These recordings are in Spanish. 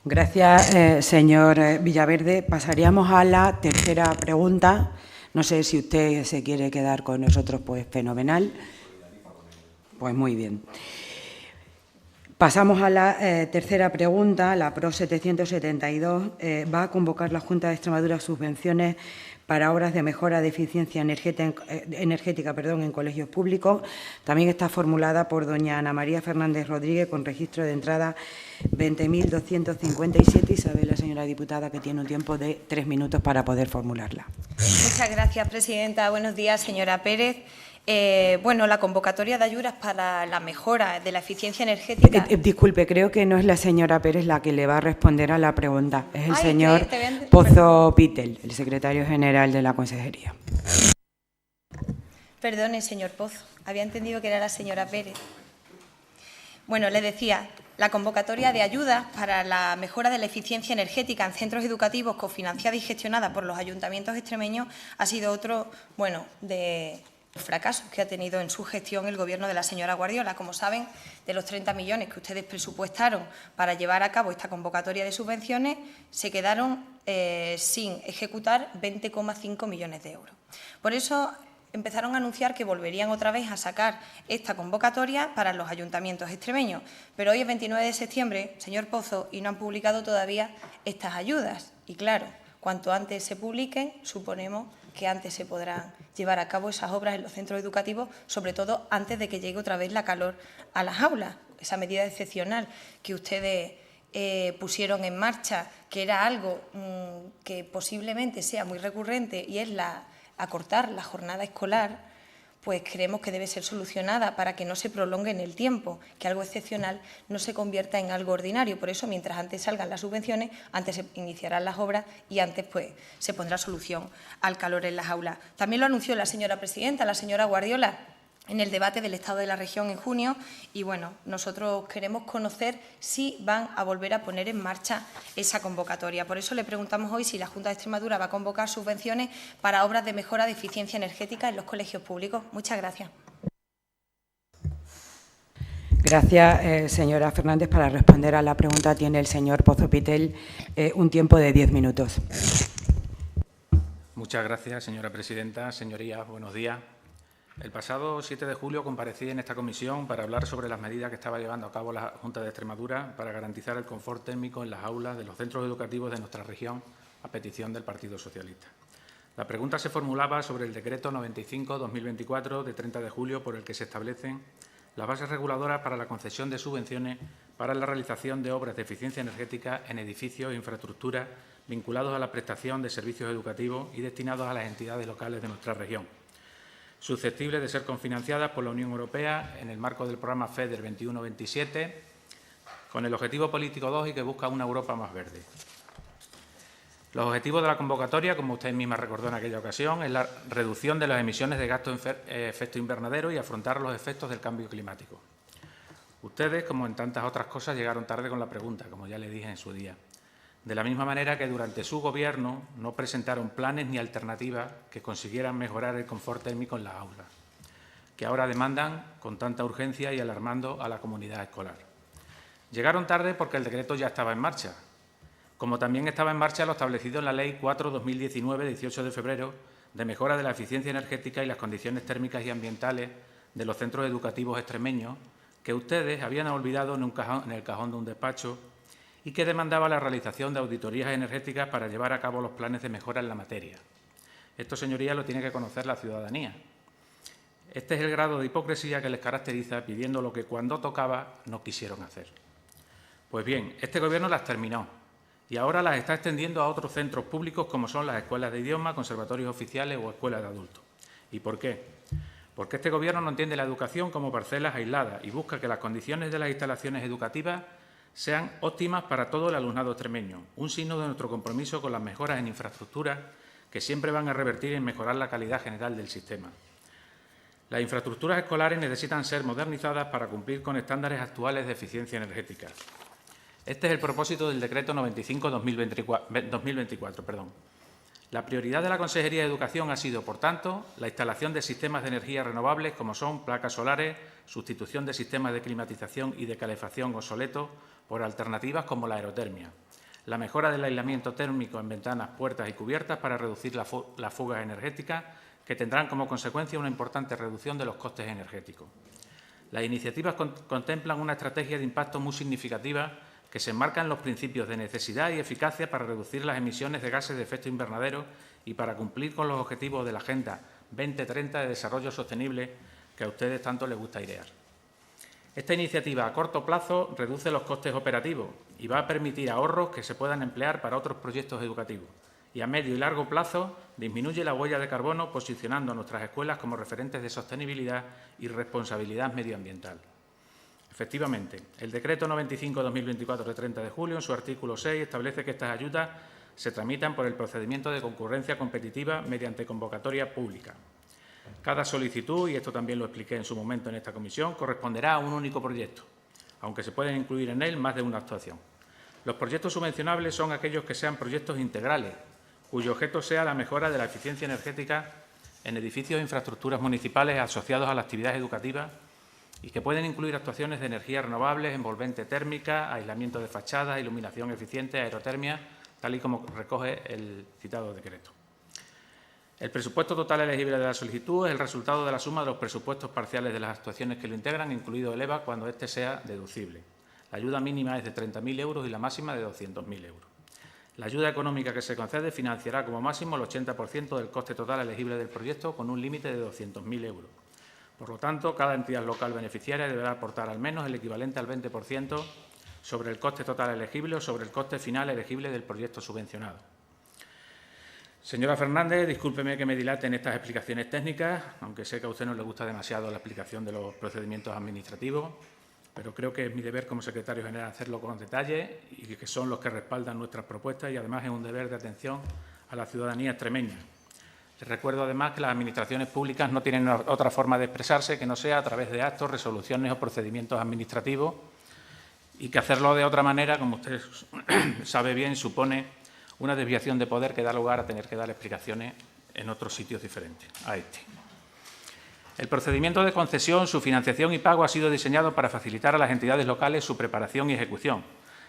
Gracias, señor Villaverde. Pasaríamos a la tercera pregunta. No sé si usted se quiere quedar con nosotros, pues fenomenal. Pues muy bien. Pasamos a la tercera pregunta. La PRO 772 va a convocar la Junta de Extremadura subvenciones para obras de mejora de eficiencia energética en colegios públicos. También está formulada por doña Ana María Fernández Rodríguez, con registro de entrada 20.257. Y sabe la señora diputada que tiene un tiempo de 3 minutos para poder formularla. Muchas gracias, presidenta. Buenos días, señora Pérez. Bueno, la convocatoria de ayudas para la mejora de la eficiencia energética… Disculpe, creo que no es la señora Pérez la que le va a responder a la pregunta. Es el señor Pozo Pitel, el secretario general de la Consejería. Perdone, señor Pozo. Había entendido que era la señora Pérez. Bueno, le decía, la convocatoria de ayudas para la mejora de la eficiencia energética en centros educativos cofinanciada y gestionada por los ayuntamientos extremeños ha sido otro, de fracasos que ha tenido en su gestión el Gobierno de la señora Guardiola. Como saben, de los 30 millones que ustedes presupuestaron para llevar a cabo esta convocatoria de subvenciones, se quedaron sin ejecutar 20,5 millones de euros. Por eso empezaron a anunciar que volverían otra vez a sacar esta convocatoria para los ayuntamientos extremeños. Pero hoy es 29 de septiembre, señor Pozo, y no han publicado todavía estas ayudas. Y claro, cuanto antes se publiquen, suponemos que antes se podrán llevar a cabo esas obras en los centros educativos, sobre todo antes de que llegue otra vez la calor a las aulas. Esa medida excepcional que ustedes pusieron en marcha, que era algo que posiblemente sea muy recurrente, y es acortar la jornada escolar, pues creemos que debe ser solucionada para que no se prolongue en el tiempo, que algo excepcional no se convierta en algo ordinario. Por eso, mientras antes salgan las subvenciones, antes se iniciarán las obras y antes pues se pondrá solución al calor en las aulas. También lo anunció la señora presidenta, la señora Guardiola, en el debate del Estado de la Región en junio, y bueno, nosotros queremos conocer si van a volver a poner en marcha esa convocatoria. Por eso le preguntamos hoy si la Junta de Extremadura va a convocar subvenciones para obras de mejora de eficiencia energética en los colegios públicos. Muchas gracias. Gracias, señora Fernández. Para responder a la pregunta tiene el señor Pozo Pitel un tiempo de 10 minutos. Muchas gracias, señora presidenta. Señorías, buenos días. El pasado 7 de julio comparecí en esta comisión para hablar sobre las medidas que estaba llevando a cabo la Junta de Extremadura para garantizar el confort térmico en las aulas de los centros educativos de nuestra región, a petición del Partido Socialista. La pregunta se formulaba sobre el Decreto 95/2024 de 30 de julio por el que se establecen las bases reguladoras para la concesión de subvenciones para la realización de obras de eficiencia energética en edificios e infraestructuras vinculados a la prestación de servicios educativos y destinados a las entidades locales de nuestra región, susceptibles de ser cofinanciadas por la Unión Europea en el marco del programa FEDER 21-27, con el objetivo político 2 y que busca una Europa más verde. Los objetivos de la convocatoria, como usted misma recordó en aquella ocasión, es la reducción de las emisiones de gases de efecto invernadero y afrontar los efectos del cambio climático. Ustedes, como en tantas otras cosas, llegaron tarde con la pregunta, como ya le dije en su día. De la misma manera que durante su Gobierno no presentaron planes ni alternativas que consiguieran mejorar el confort térmico en las aulas, que ahora demandan con tanta urgencia y alarmando a la comunidad escolar. Llegaron tarde porque el decreto ya estaba en marcha, como también estaba en marcha lo establecido en la Ley 4/2019, de 18 de febrero, de mejora de la eficiencia energética y las condiciones térmicas y ambientales de los centros educativos extremeños, que ustedes habían olvidado en el cajón de un despacho, y que demandaba la realización de auditorías energéticas para llevar a cabo los planes de mejora en la materia. Esto, señorías, lo tiene que conocer la ciudadanía. Este es el grado de hipocresía que les caracteriza, pidiendo lo que cuando tocaba no quisieron hacer. Pues bien, este Gobierno las terminó y ahora las está extendiendo a otros centros públicos como son las escuelas de idioma, conservatorios oficiales o escuelas de adultos. ¿Y por qué? Porque este Gobierno no entiende la educación como parcelas aisladas y busca que las condiciones de las instalaciones educativas sean óptimas para todo el alumnado extremeño, un signo de nuestro compromiso con las mejoras en infraestructuras que siempre van a revertir en mejorar la calidad general del sistema. Las infraestructuras escolares necesitan ser modernizadas para cumplir con estándares actuales de eficiencia energética. Este es el propósito del Decreto 95/2024. La prioridad de la Consejería de Educación ha sido, por tanto, la instalación de sistemas de energía renovables como son placas solares, sustitución de sistemas de climatización y de calefacción obsoletos por alternativas como la aerotermia, la mejora del aislamiento térmico en ventanas, puertas y cubiertas para reducir las fugas energéticas, que tendrán como consecuencia una importante reducción de los costes energéticos. Las iniciativas contemplan una estrategia de impacto muy significativa que se enmarca en los principios de necesidad y eficacia para reducir las emisiones de gases de efecto invernadero y para cumplir con los objetivos de la Agenda 2030 de Desarrollo Sostenible que a ustedes tanto les gusta idear. Esta iniciativa a corto plazo reduce los costes operativos y va a permitir ahorros que se puedan emplear para otros proyectos educativos. Y a medio y largo plazo disminuye la huella de carbono, posicionando a nuestras escuelas como referentes de sostenibilidad y responsabilidad medioambiental. Efectivamente, el Decreto 95/2024 de 30 de julio, en su artículo 6, establece que estas ayudas se tramitan por el procedimiento de concurrencia competitiva mediante convocatoria pública. Cada solicitud, y esto también lo expliqué en su momento en esta comisión, corresponderá a un único proyecto, aunque se pueden incluir en él más de una actuación. Los proyectos subvencionables son aquellos que sean proyectos integrales, cuyo objeto sea la mejora de la eficiencia energética en edificios e infraestructuras municipales asociados a la actividad educativa y que pueden incluir actuaciones de energías renovables, envolvente térmica, aislamiento de fachadas, iluminación eficiente, aerotermia, tal y como recoge el citado decreto. El presupuesto total elegible de la solicitud es el resultado de la suma de los presupuestos parciales de las actuaciones que lo integran, incluido el EVA, cuando éste sea deducible. La ayuda mínima es de 30.000 euros y la máxima de 200.000 euros. La ayuda económica que se concede financiará como máximo el 80% del coste total elegible del proyecto, con un límite de 200.000 euros. Por lo tanto, cada entidad local beneficiaria deberá aportar al menos el equivalente al 20% sobre el coste total elegible o sobre el coste final elegible del proyecto subvencionado. Señora Fernández, discúlpeme que me dilate en estas explicaciones técnicas, aunque sé que a usted no le gusta demasiado la explicación de los procedimientos administrativos, pero creo que es mi deber como secretario general hacerlo con detalle y que son los que respaldan nuestras propuestas y además es un deber de atención a la ciudadanía extremeña. Les recuerdo además que las administraciones públicas no tienen otra forma de expresarse que no sea a través de actos, resoluciones o procedimientos administrativos y que hacerlo de otra manera, como usted sabe bien, supone una desviación de poder que da lugar a tener que dar explicaciones en otros sitios diferentes a este. El procedimiento de concesión, su financiación y pago ha sido diseñado para facilitar a las entidades locales su preparación y ejecución.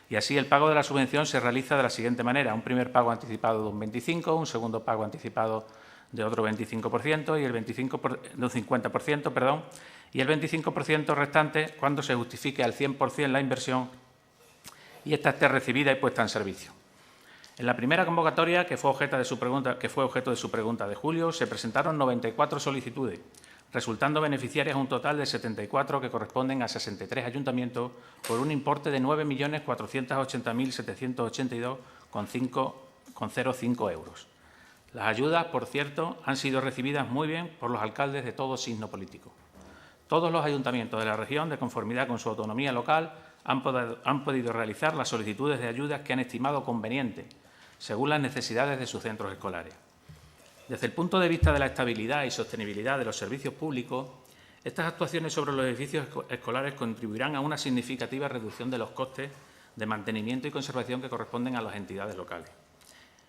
Y así el pago de la subvención se realiza de la siguiente manera: un primer pago anticipado de un 25%, un segundo pago anticipado de otro 25% y de un 50%, y el 25% restante cuando se justifique al 100% la inversión y ésta esté recibida y puesta en servicio. En la primera convocatoria, que fue objeto de su pregunta de julio, se presentaron 94 solicitudes, resultando beneficiarias un total de 74 que corresponden a 63 ayuntamientos por un importe de 9.480.782,05 euros. Las ayudas, por cierto, han sido recibidas muy bien por los alcaldes de todo signo político. Todos los ayuntamientos de la región, de conformidad con su autonomía local, han podido realizar las solicitudes de ayudas que han estimado convenientes, según las necesidades de sus centros escolares. Desde el punto de vista de la estabilidad y sostenibilidad de los servicios públicos, estas actuaciones sobre los edificios escolares contribuirán a una significativa reducción de los costes de mantenimiento y conservación que corresponden a las entidades locales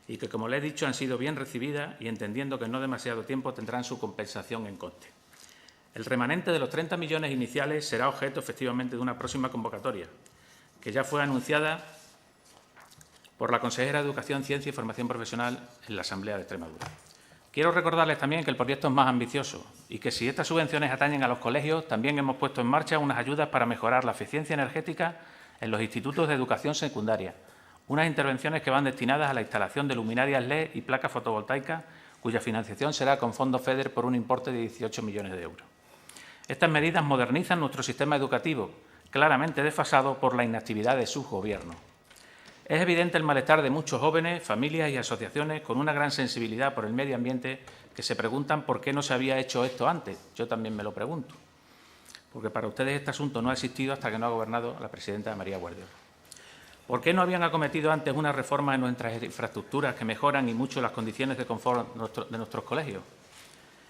y que, como le he dicho, han sido bien recibidas y, entendiendo que en no demasiado tiempo tendrán su compensación en coste. El remanente de los 30 millones iniciales será objeto, efectivamente, de una próxima convocatoria, que ya fue anunciada por la consejera de Educación, Ciencia y Formación Profesional en la Asamblea de Extremadura. Quiero recordarles también que el proyecto es más ambicioso y que si estas subvenciones atañen a los colegios, también hemos puesto en marcha unas ayudas para mejorar la eficiencia energética en los institutos de educación secundaria, unas intervenciones que van destinadas a la instalación de luminarias LED y placas fotovoltaicas, cuya financiación será con fondos FEDER por un importe de 18 millones de euros. Estas medidas modernizan nuestro sistema educativo, claramente desfasado por la inactividad de sus gobiernos. Es evidente el malestar de muchos jóvenes, familias y asociaciones con una gran sensibilidad por el medio ambiente que se preguntan por qué no se había hecho esto antes. Yo también me lo pregunto, porque para ustedes este asunto no ha existido hasta que no ha gobernado la presidenta María Guardiola. ¿Por qué no habían acometido antes una reforma en nuestras infraestructuras que mejoran y mucho las condiciones de confort de nuestros colegios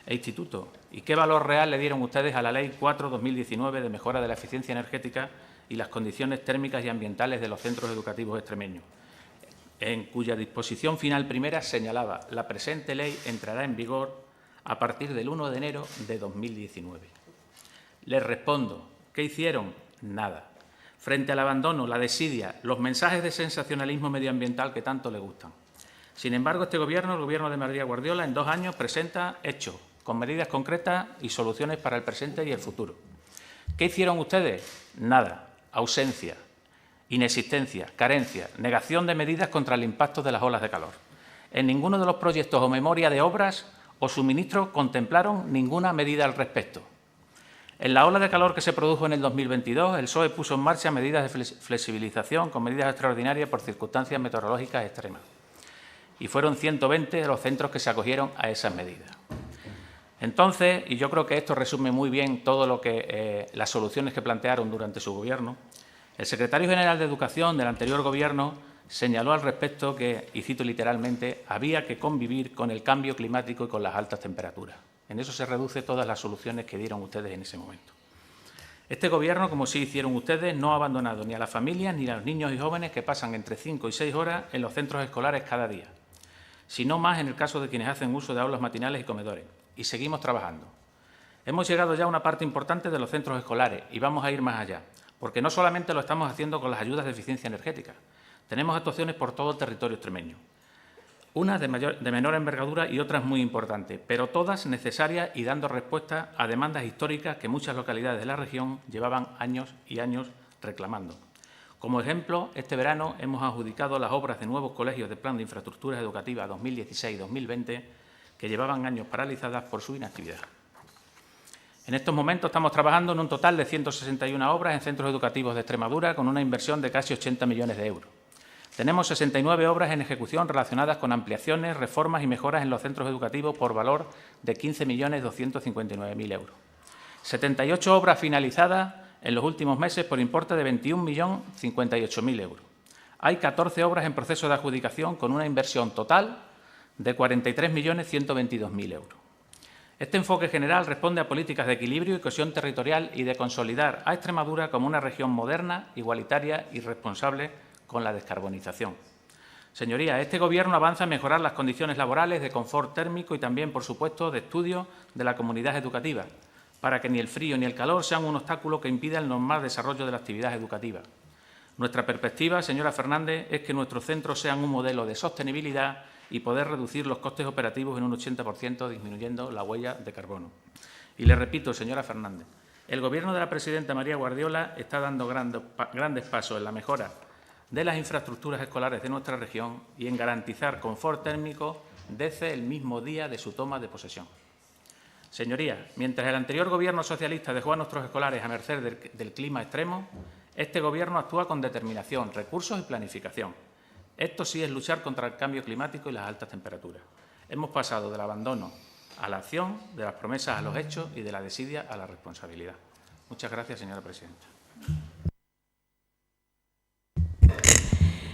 e institutos? ¿Y qué valor real le dieron ustedes a la Ley 4/2019 de mejora de la eficiencia energética y las condiciones térmicas y ambientales de los centros educativos extremeños? en cuya disposición final primera señalaba: la presente ley entrará en vigor a partir del 1 de enero de 2019. Les respondo, ¿qué hicieron? Nada. Frente al abandono, la desidia, los mensajes de sensacionalismo medioambiental que tanto le gustan. Sin embargo, este Gobierno, el Gobierno de María Guardiola, en 2 años presenta hechos, con medidas concretas y soluciones para el presente y el futuro. ¿Qué hicieron ustedes? Nada. Ausencia, inexistencia, carencia, negación de medidas contra el impacto de las olas de calor. En ninguno de los proyectos o memoria de obras o suministros contemplaron ninguna medida al respecto. En la ola de calor que se produjo en el 2022, el PSOE puso en marcha medidas de flexibilización con medidas extraordinarias por circunstancias meteorológicas extremas. Y fueron 120 los centros que se acogieron a esas medidas. Entonces, y yo creo que esto resume muy bien todo lo que las soluciones que plantearon durante su Gobierno, el secretario general de Educación del anterior Gobierno señaló al respecto que, y cito literalmente, había que convivir con el cambio climático y con las altas temperaturas. En eso se reduce todas las soluciones que dieron ustedes en ese momento. Este Gobierno, como sí hicieron ustedes, no ha abandonado ni a las familias ni a los niños y jóvenes que pasan entre 5 y 6 horas en los centros escolares cada día, sino más en el caso de quienes hacen uso de aulas matinales y comedores. Y seguimos trabajando. Hemos llegado ya a una parte importante de los centros escolares y vamos a ir más allá, porque no solamente lo estamos haciendo con las ayudas de eficiencia energética. Tenemos actuaciones por todo el territorio extremeño, unas de menor envergadura y otras muy importantes, pero todas necesarias y dando respuesta a demandas históricas que muchas localidades de la región llevaban años y años reclamando. Como ejemplo, este verano hemos adjudicado las obras de nuevos colegios de Plan de Infraestructuras Educativas 2016-2020 que llevaban años paralizadas por su inactividad. En estos momentos estamos trabajando en un total de 161 obras en centros educativos de Extremadura con una inversión de casi 80 millones de euros. Tenemos 69 obras en ejecución relacionadas con ampliaciones, reformas y mejoras en los centros educativos por valor de 15.259.000 euros. 78 obras finalizadas en los últimos meses por importe de 21.058.000 euros. Hay 14 obras en proceso de adjudicación con una inversión total de 43.122.000 euros. Este enfoque general responde a políticas de equilibrio y cohesión territorial y de consolidar a Extremadura como una región moderna, igualitaria y responsable con la descarbonización. Señorías, este Gobierno avanza en mejorar las condiciones laborales, de confort térmico y también, por supuesto, de estudio de la comunidad educativa, para que ni el frío ni el calor sean un obstáculo que impida el normal desarrollo de la actividad educativa. Nuestra perspectiva, señora Fernández, es que nuestros centros sean un modelo de sostenibilidad y poder reducir los costes operativos en un 80%, disminuyendo la huella de carbono. Y le repito, señora Fernández, el Gobierno de la presidenta María Guardiola está dando grandes pasos en la mejora de las infraestructuras escolares de nuestra región y en garantizar confort térmico desde el mismo día de su toma de posesión. Señorías, mientras el anterior Gobierno socialista dejó a nuestros escolares a merced del clima extremo, este Gobierno actúa con determinación, recursos y planificación. Esto sí es luchar contra el cambio climático y las altas temperaturas. Hemos pasado del abandono a la acción, de las promesas a los hechos y de la desidia a la responsabilidad. Muchas gracias, señora presidenta.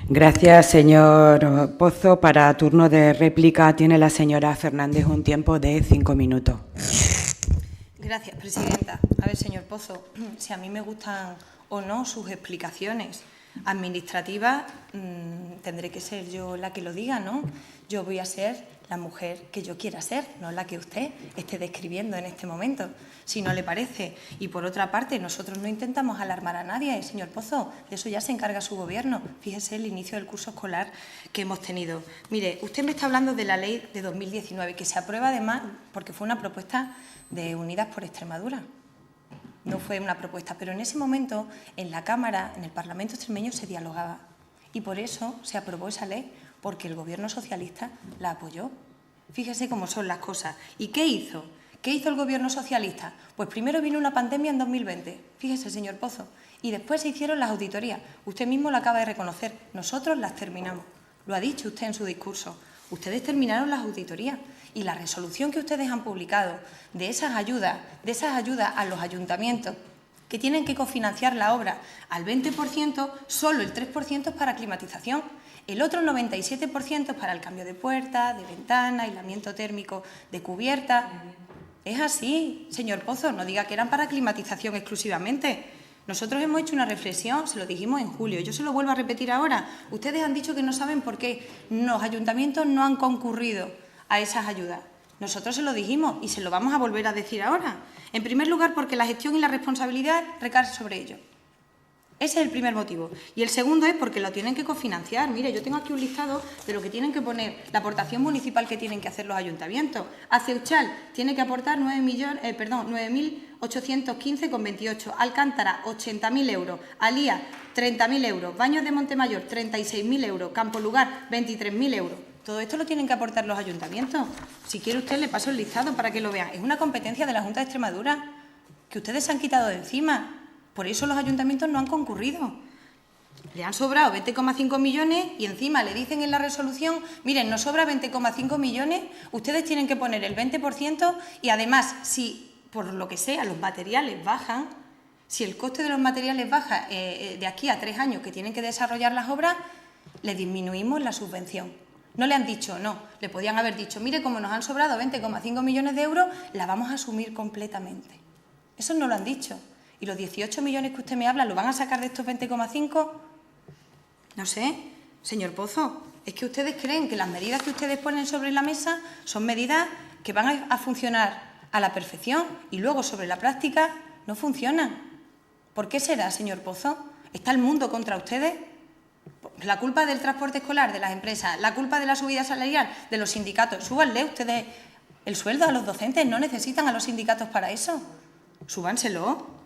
Gracias, señor Pozo. Para turno de réplica tiene la señora Fernández un tiempo de 5 minutos. Gracias, presidenta. A ver, señor Pozo, si a mí me gustan o no sus explicaciones administrativas, tendré que ser yo la que lo diga, ¿no? Yo voy a ser la mujer que yo quiera ser, no la que usted esté describiendo en este momento, si no le parece. Y por otra parte, nosotros no intentamos alarmar a nadie, señor Pozo, de eso ya se encarga su Gobierno. Fíjese el inicio del curso escolar que hemos tenido. Mire, usted me está hablando de la ley de 2019, que se aprueba además porque fue una propuesta de Unidas por Extremadura. No fue una propuesta, pero en ese momento en la Cámara, en el Parlamento extremeño, se dialogaba. Y por eso se aprobó esa ley, porque el Gobierno socialista la apoyó. Fíjese cómo son las cosas. ¿Y qué hizo? ¿Qué hizo el Gobierno socialista? Pues primero vino una pandemia en 2020, fíjese, señor Pozo, y después se hicieron las auditorías. Usted mismo lo acaba de reconocer. Nosotros las terminamos. Lo ha dicho usted en su discurso. Ustedes terminaron las auditorías y la resolución que ustedes han publicado de esas ayudas a los ayuntamientos que tienen que cofinanciar la obra al 20%, solo el 3% es para climatización. El otro 97% es para el cambio de puertas, de ventanas, aislamiento térmico de cubierta. Es así, señor Pozo, no diga que eran para climatización exclusivamente. Nosotros hemos hecho una reflexión, se lo dijimos en julio, yo se lo vuelvo a repetir ahora. Ustedes han dicho que no saben por qué los ayuntamientos no han concurrido a esas ayudas. Nosotros se lo dijimos y se lo vamos a volver a decir ahora. En primer lugar, porque la gestión y la responsabilidad recaen sobre ellos. Ese es el primer motivo. Y el segundo es porque lo tienen que cofinanciar. Mire, yo tengo aquí un listado de lo que tienen que poner, la aportación municipal que tienen que hacer los ayuntamientos. Aceuchal tiene que aportar 9.815,28. Alcántara, 80.000 euros. Alía, 30.000 euros. Baños de Montemayor, 36.000 euros. Campolugar, 23.000 euros. Todo esto lo tienen que aportar los ayuntamientos. Si quiere usted, le paso el listado para que lo vean. Es una competencia de la Junta de Extremadura que ustedes se han quitado de encima. Por eso los ayuntamientos no han concurrido. Le han sobrado 20,5 millones y encima le dicen en la resolución, miren, nos sobra 20,5 millones, ustedes tienen que poner el 20% y además, si por lo que sea los materiales bajan, si el coste de los materiales baja de aquí a 3 años que tienen que desarrollar las obras, le disminuimos la subvención. No le han dicho, no, le podían haber dicho, mire, como nos han sobrado 20,5 millones de euros, la vamos a asumir completamente. Eso no lo han dicho. ¿Y los 18 millones que usted me habla, lo van a sacar de estos 20,5? No sé, señor Pozo, es que ustedes creen que las medidas que ustedes ponen sobre la mesa son medidas que van a funcionar a la perfección y luego sobre la práctica no funcionan. ¿Por qué será, señor Pozo? ¿Está el mundo contra ustedes? La culpa del transporte escolar, de las empresas, la culpa de la subida salarial, de los sindicatos. Súbanle ustedes el sueldo a los docentes, no necesitan a los sindicatos para eso. Súbanselo.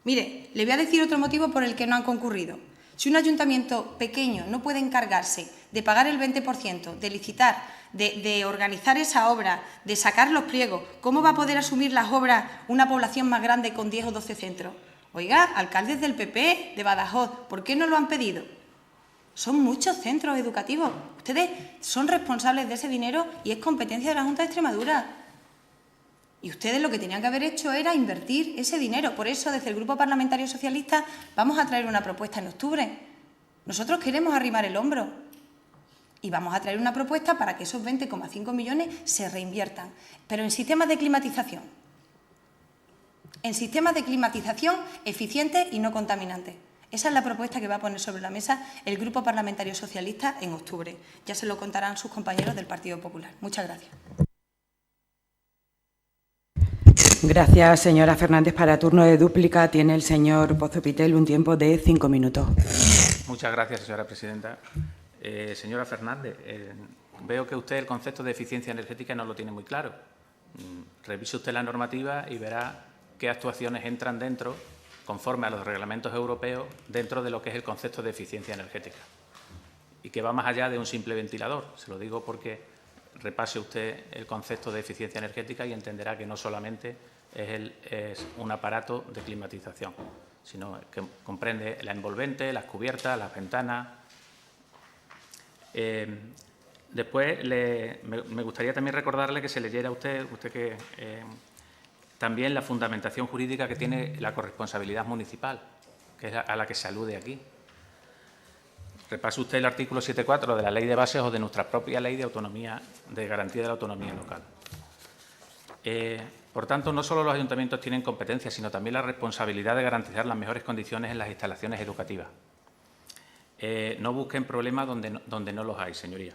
Mire, le voy a decir otro motivo por el que no han concurrido. Si un ayuntamiento pequeño no puede encargarse de pagar el 20%, de licitar, de organizar esa obra, de sacar los pliegos, ¿cómo va a poder asumir las obras una población más grande con 10 o 12 centros? Oiga, alcaldes del PP, de Badajoz, ¿por qué no lo han pedido? Son muchos centros educativos. Ustedes son responsables de ese dinero y es competencia de la Junta de Extremadura. Y ustedes lo que tenían que haber hecho era invertir ese dinero. Por eso, desde el Grupo Parlamentario Socialista, vamos a traer una propuesta en octubre. Nosotros queremos arrimar el hombro y vamos a traer una propuesta para que esos 20,5 millones se reinviertan, pero en sistemas de climatización. En sistemas de climatización eficientes y no contaminantes. Esa es la propuesta que va a poner sobre la mesa el Grupo Parlamentario Socialista en octubre. Ya se lo contarán sus compañeros del Partido Popular. Muchas gracias. Gracias, señora Fernández. Para turno de dúplica tiene el señor Pozo Pitel un tiempo de 5 minutos. Muchas gracias, señora presidenta. Señora Fernández, veo que usted el concepto de eficiencia energética no lo tiene muy claro. Revise usted la normativa y verá qué actuaciones entran dentro, conforme a los reglamentos europeos, dentro de lo que es el concepto de eficiencia energética. Y que va más allá de un simple ventilador. Se lo digo porque repase usted el concepto de eficiencia energética y entenderá que no solamente es un aparato de climatización, sino que comprende la envolvente, las cubiertas, las ventanas. Después, me gustaría también recordarle que se leyera usted que también la fundamentación jurídica que tiene la corresponsabilidad municipal, que es a la que se alude aquí. Repase usted el artículo 7.4 de la Ley de Bases o de nuestra propia Ley de Autonomía, de Garantía de la Autonomía Local. Por tanto, no solo los ayuntamientos tienen competencia, sino también la responsabilidad de garantizar las mejores condiciones en las instalaciones educativas. No busquen problemas donde no los hay, señoría.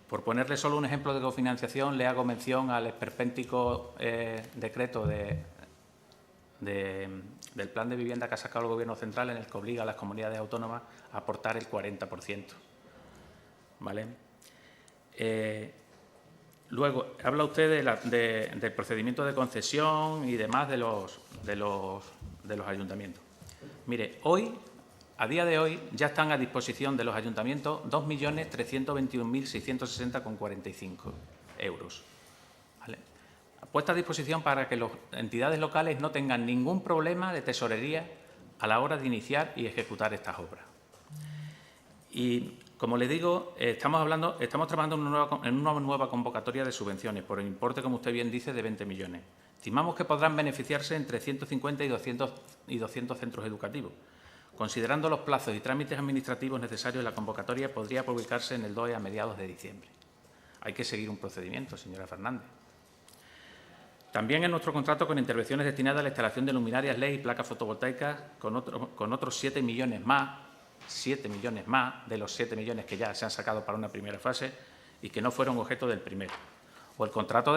Por ponerle solo un ejemplo de cofinanciación, le hago mención al esperpéntico decreto del plan de vivienda que ha sacado el Gobierno central, en el que obliga a las comunidades autónomas a aportar el 40%. ¿Vale? Luego, habla usted del procedimiento de concesión y demás de los ayuntamientos. Mire, a día de hoy, ya están a disposición de los ayuntamientos 2.321.660,45 euros. ¿Vale? Puesta a disposición para que las entidades locales no tengan ningún problema de tesorería a la hora de iniciar y ejecutar estas obras. Y, como les digo, estamos trabajando en una nueva convocatoria de subvenciones por el importe, como usted bien dice, de 20 millones. Estimamos que podrán beneficiarse entre 150 y 200 centros educativos. Considerando los plazos y trámites administrativos necesarios, la convocatoria podría publicarse en el DOE a mediados de diciembre. Hay que seguir un procedimiento, señora Fernández. También en nuestro contrato con intervenciones destinadas a la instalación de luminarias LED y placas fotovoltaicas con otros 7 millones más de los 7 millones que ya se han sacado para una primera fase y que no fueron objeto del primero. O el contrato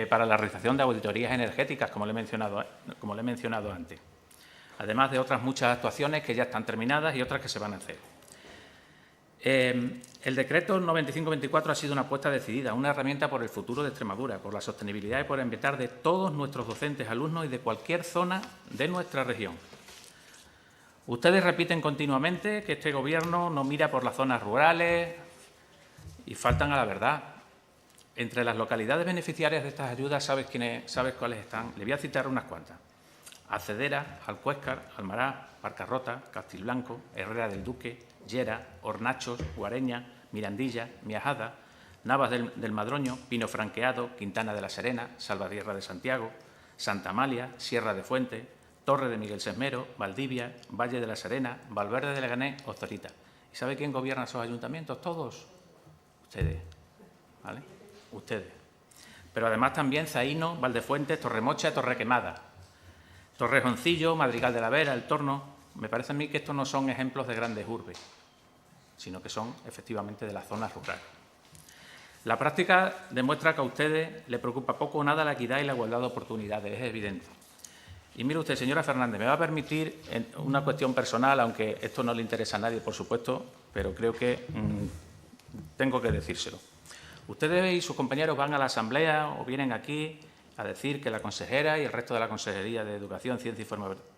para la realización de auditorías energéticas, como le he mencionado antes. Además de otras muchas actuaciones que ya están terminadas y otras que se van a hacer. El decreto 95-24 ha sido una apuesta decidida, una herramienta por el futuro de Extremadura, por la sostenibilidad y por el bienestar de todos nuestros docentes, alumnos y de cualquier zona de nuestra región. Ustedes repiten continuamente que este Gobierno no mira por las zonas rurales y faltan a la verdad. Entre las localidades beneficiarias de estas ayudas, ¿sabes cuáles están? Le voy a citar unas cuantas. Acedera, Alcuéscar, Almará, Barcarrota, Castilblanco, Herrera del Duque, Llera, Hornachos, Guareña, Mirandilla, Miajada, Navas del Madroño, Pino Franqueado, Quintana de la Serena, Salvatierra de Santiago, Santa Amalia, Sierra de Fuente, Torre de Miguel Sesmero, Valdivia, Valle de la Serena, Valverde de Leganés o Zorita. ¿Y sabe quién gobierna esos ayuntamientos? Todos. Ustedes. ¿Vale? Ustedes. Pero además también Zaíno, Valdefuentes, Torremocha, Torrequemada, Torrejoncillo, Madrigal de la Vera, El Torno. Me parece a mí que estos no son ejemplos de grandes urbes, sino que son efectivamente de las zonas rurales. La práctica demuestra que a ustedes les preocupa poco o nada la equidad y la igualdad de oportunidades, es evidente. Y mire usted, señora Fernández, me va a permitir una cuestión personal, aunque esto no le interesa a nadie, por supuesto, pero creo que tengo que decírselo. Ustedes y sus compañeros van a la Asamblea o vienen aquí a decir que la consejera y el resto de la Consejería de Educación, Ciencia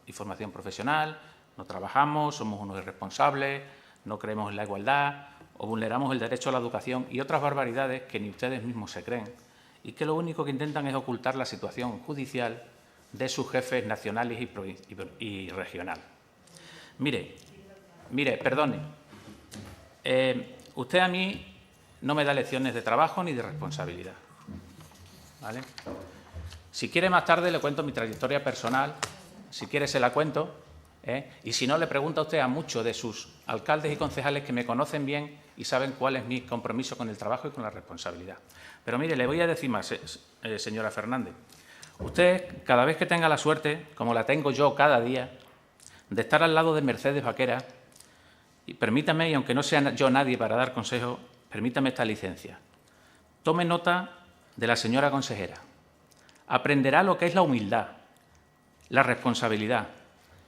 y Formación Profesional no trabajamos, somos unos irresponsables, no creemos en la igualdad o vulneramos el derecho a la educación y otras barbaridades que ni ustedes mismos se creen y que lo único que intentan es ocultar la situación judicial de sus jefes nacionales y regional. Mire, perdone, usted a mí no me da lecciones de trabajo ni de responsabilidad, ¿vale? Si quiere más tarde le cuento mi trayectoria personal, si quiere se la cuento, y si no le pregunta usted a muchos de sus alcaldes y concejales que me conocen bien y saben cuál es mi compromiso con el trabajo y con la responsabilidad. Pero mire, le voy a decir más, señora Fernández. Usted, cada vez que tenga la suerte, como la tengo yo cada día, de estar al lado de Mercedes Vaquera, y permítame, y aunque no sea yo nadie para dar consejos, permítame esta licencia. Tome nota de la señora consejera. Aprenderá lo que es la humildad, la responsabilidad,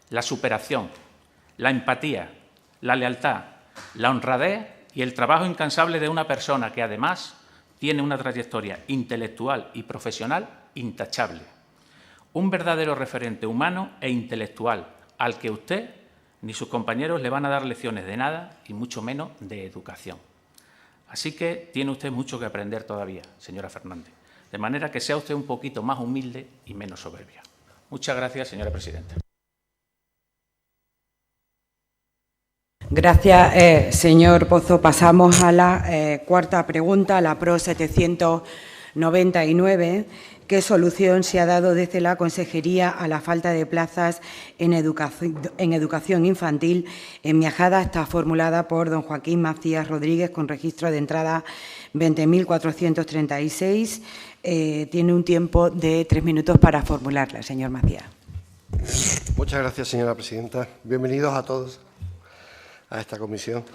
la superación, la empatía, la lealtad, la honradez y el trabajo incansable de una persona que, además, tiene una trayectoria intelectual y profesional intachable. Un verdadero referente humano e intelectual al que usted ni sus compañeros le van a dar lecciones de nada y mucho menos de educación. Así que tiene usted mucho que aprender todavía, señora Fernández, de manera que sea usted un poquito más humilde y menos soberbia. Muchas gracias, señora presidenta. Gracias, señor Pozo. Pasamos a la cuarta pregunta, la PRO 799. ¿Qué solución se ha dado desde la Consejería a la falta de plazas en educación infantil en Miajada? Está formulada por don Joaquín Macías Rodríguez con registro de entrada 20.436. Tiene un tiempo de 3 minutos para formularla, señor Macías. Muchas gracias, señora presidenta. Bienvenidos a todos a esta comisión.